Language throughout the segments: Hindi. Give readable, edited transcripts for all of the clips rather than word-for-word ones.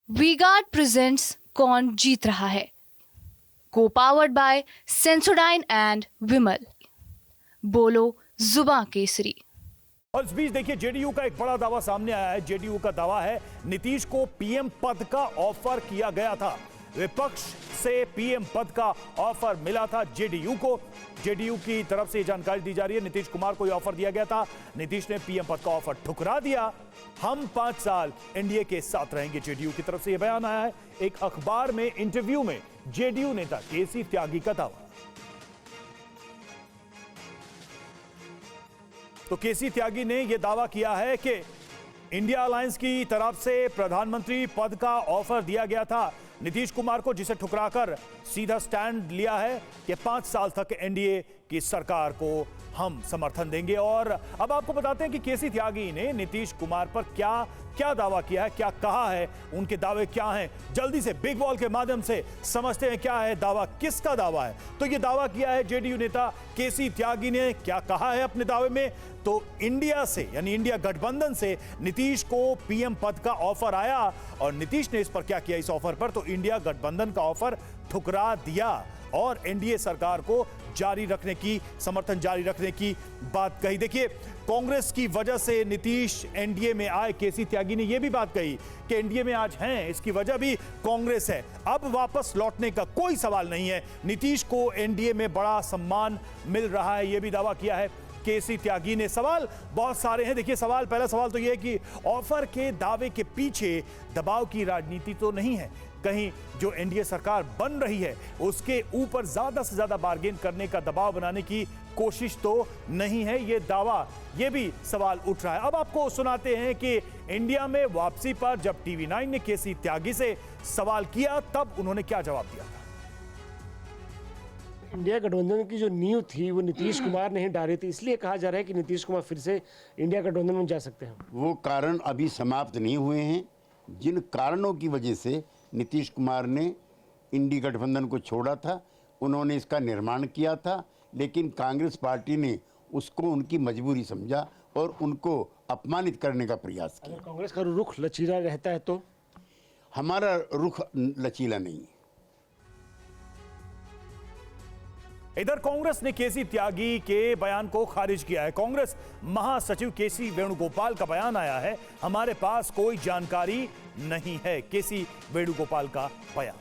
वी-गार्ड प्रेजेंट्स कौन जीत रहा है, को पावर्ड बाय सेंसोडाइन एंड विमल। बोलो जुबां केसरी। और इस बीच देखिए जेडीयू का एक बड़ा दावा सामने आया है। जेडीयू का दावा है नीतीश को पीएम पद का ऑफर किया गया था। विपक्ष से पीएम पद का ऑफर मिला था जेडीयू को। जेडीयू की तरफ से जानकारी दी जा रही है नीतीश कुमार को यह ऑफर दिया गया था। नीतीश ने पीएम पद का ऑफर ठुकरा दिया। हम 5 साल एनडीए के साथ रहेंगे, जेडीयू की तरफ से यह बयान आया है। एक अखबार में इंटरव्यू में जेडीयू नेता केसी त्यागी का दावा। तो केसी त्यागी ने यह दावा किया है कि इंडिया अलायंस की तरफ से प्रधानमंत्री पद का ऑफर दिया गया था नीतीश कुमार को, जिसे ठुकराकर सीधा स्टैंड लिया है कि 5 साल तक एनडीए की सरकार को हम समर्थन देंगे। और अब आपको बताते हैं कि केसी त्यागी ने नीतीश कुमार पर क्या दावा किया है, क्या कहा है, उनके दावे क्या हैं। जल्दी से बिग बॉल के माध्यम से समझते हैं क्या है दावा, किसका दावा है। तो यह दावा किया है जेडीयू नेता केसी त्यागी ने। क्या कहा है अपने दावे में? तो इंडिया से यानी इंडिया गठबंधन से नीतीश को पीएम पद का ऑफर आया और नीतीश ने इस पर क्या किया, इस ऑफर पर तो इंडिया गठबंधन का ऑफर ठुकरा दिया और एनडीए सरकार को समर्थन जारी रखने की बात कही। देखिए, कांग्रेस की वजह से नीतीश एनडीए में आए। केसी त्यागी ने यह भी बात कही कि एनडीए में आज हैं, इसकी वजह भी कांग्रेस है। अब वापस लौटने का कोई सवाल नहीं है। नीतीश को एनडीए में बड़ा सम्मान मिल रहा है, यह भी दावा किया है केसी त्यागी ने। सवाल बहुत सारे हैं। देखिए, पहला सवाल तो यह है कि ऑफर के दावे के पीछे दबाव की राजनीति तो नहीं है? कहीं जो एनडीए सरकार बन रही है उसके ऊपर ज्यादा से ज्यादा बार्गेन करने का दबाव बनाने की कोशिश तो नहीं है? ये दावा, ये भी सवाल उठ रहा है। अब आपको सुनाते हैं कि इंडिया में वापसी पर जब टीवी9 ने केसी त्यागी से सवाल किया तब उन्होंने क्या जवाब दिया था। इंडिया गठबंधन की जो नींव थी वो नीतीश कुमार ने ही डाली थी, इसलिए कहा जा रहा है कि नीतीश कुमार फिर से इंडिया गठबंधन में जा सकते हैं। वो कारण अभी समाप्त नहीं हुए हैं। जिन कारणों की वजह से नीतीश कुमार ने इंडी गठबंधन को छोड़ा था, उन्होंने इसका निर्माण किया था, लेकिन कांग्रेस पार्टी ने उसको उनकी मजबूरी समझा और उनको अपमानित करने का प्रयास किया। कांग्रेस का रुख लचीला रहता है तो हमारा रुख लचीला नहीं है। इधर कांग्रेस ने केसी त्यागी के बयान को खारिज किया है। कांग्रेस महासचिव केसी वेणुगोपाल का बयान आया है, हमारे पास कोई जानकारी नहीं है। केसी वेणुगोपाल का बयान।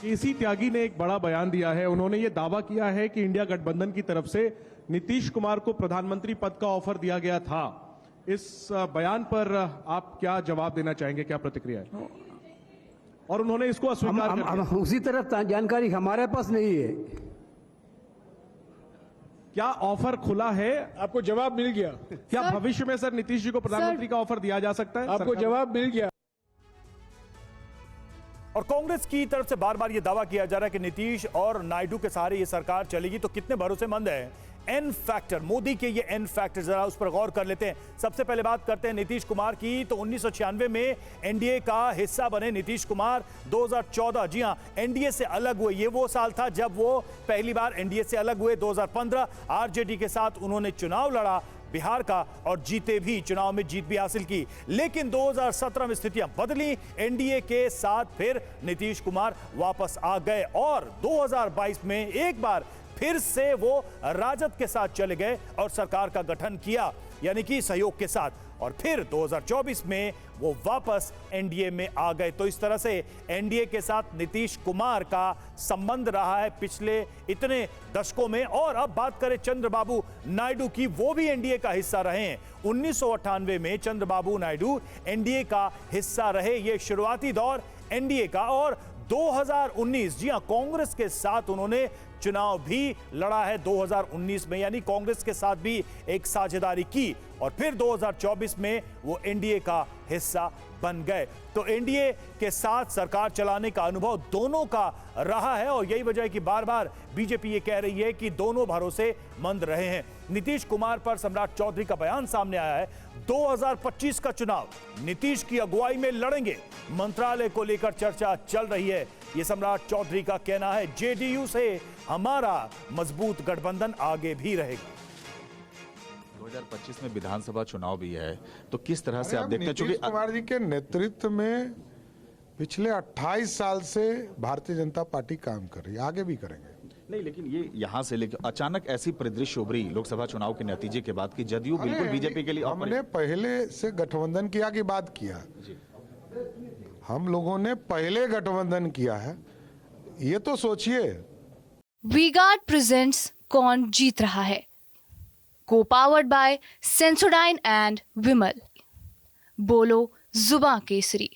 केसी त्यागी ने एक बड़ा बयान दिया है। उन्होंने ये दावा किया है कि इंडिया गठबंधन की तरफ से नीतीश कुमार को प्रधानमंत्री पद का ऑफर दिया गया था। इस बयान पर आप क्या जवाब देना चाहेंगे, क्या प्रतिक्रिया है? और उन्होंने इसको अस्वीकार कर दिया। उसी तरफ जानकारी हमारे पास नहीं है। क्या ऑफर खुला है? आपको जवाब मिल गया? क्या भविष्य में सर नीतीश जी को प्रधानमंत्री का ऑफर दिया जा सकता है? आपको जवाब मिल गया? और कांग्रेस की तरफ से बार बार यह दावा किया जा रहा है कि नीतीश और नायडू के सहारे यह सरकार चलेगी। तो कितने भरोसेमंद है एन फैक्टर, मोदी के ये एन फैक्टर, जरा उस पर गौर कर लेते हैं। सबसे पहले बात करते हैं नीतीश कुमार की। तो 1996 में एनडीए का हिस्सा बने नीतीश कुमार। 2014, जी हां, एनडीए से अलग हुए। ये वो साल था जब वो पहली बार एनडीए से अलग हुए। 2015 आरजेडी के साथ उन्होंने चुनाव लड़ा बिहार का और जीते भी, चुनाव में जीत भी हासिल की। लेकिन 2017 में स्थितियां बदली, एनडीए के साथ फिर नीतीश कुमार वापस आ गए और 2022 में एक बार फिर से वो राजद के साथ चले गए और सरकार का गठन किया, यानी कि सहयोग के साथ। और फिर 2024 में वो वापस एनडीए में आ गए। तो इस तरह से एनडीए के साथ नीतीश कुमार का संबंध रहा है पिछले इतने दशकों में। और अब बात करें चंद्रबाबू नायडू की, वो भी एनडीए का हिस्सा रहे हैं। 1998 में चंद्रबाबू नायडू एनडीए का हिस्सा रहे। ये शुरुआती दौर एनडीए का। और 2019, जी हां, कांग्रेस के साथ उन्होंने चुनाव भी लड़ा है 2019 में, यानी कांग्रेस के साथ भी एक साझेदारी की। और फिर 2024 में वो एनडीए का हिस्सा बन गए। तो एनडीए के साथ सरकार चलाने का अनुभव दोनों का रहा है और यही वजह है कि बार बार बीजेपी ये कह रही है कि दोनों भरोसेमंद रहे हैं। नीतीश कुमार पर सम्राट चौधरी का बयान सामने आया है। 2025 का चुनाव नीतीश की अगुवाई में लड़ेंगे, मंत्रालय को लेकर चर्चा चल रही है, ये सम्राट चौधरी का कहना है। जेडीयू से हमारा मजबूत गठबंधन आगे भी रहेगा। 2025 में विधानसभा चुनाव भी है, तो किस तरह से अरे आप अब देखते हैं? नीतीश कुमार जी के नेतृत्व में पिछले 28 साल से भारतीय जनता पार्टी काम कर रही है, आगे भी करेंगे। नहीं, लेकिन ये यहाँ से लेकर अचानक ऐसी परिदृश्य उभरी लोकसभा चुनाव के नतीजे के बाद कि जदयू बिल्कुल बीजेपी के लिए हमने पहले से गठबंधन किया कि बात किया, हम लोगों ने पहले गठबंधन किया है, ये तो सोचिए। वीगार्ड प्रेजेंट्स कौन जीत रहा है, को पावर्ड बाय सेंसोडाइन एंड विमल। बोलो जुबां केसरी।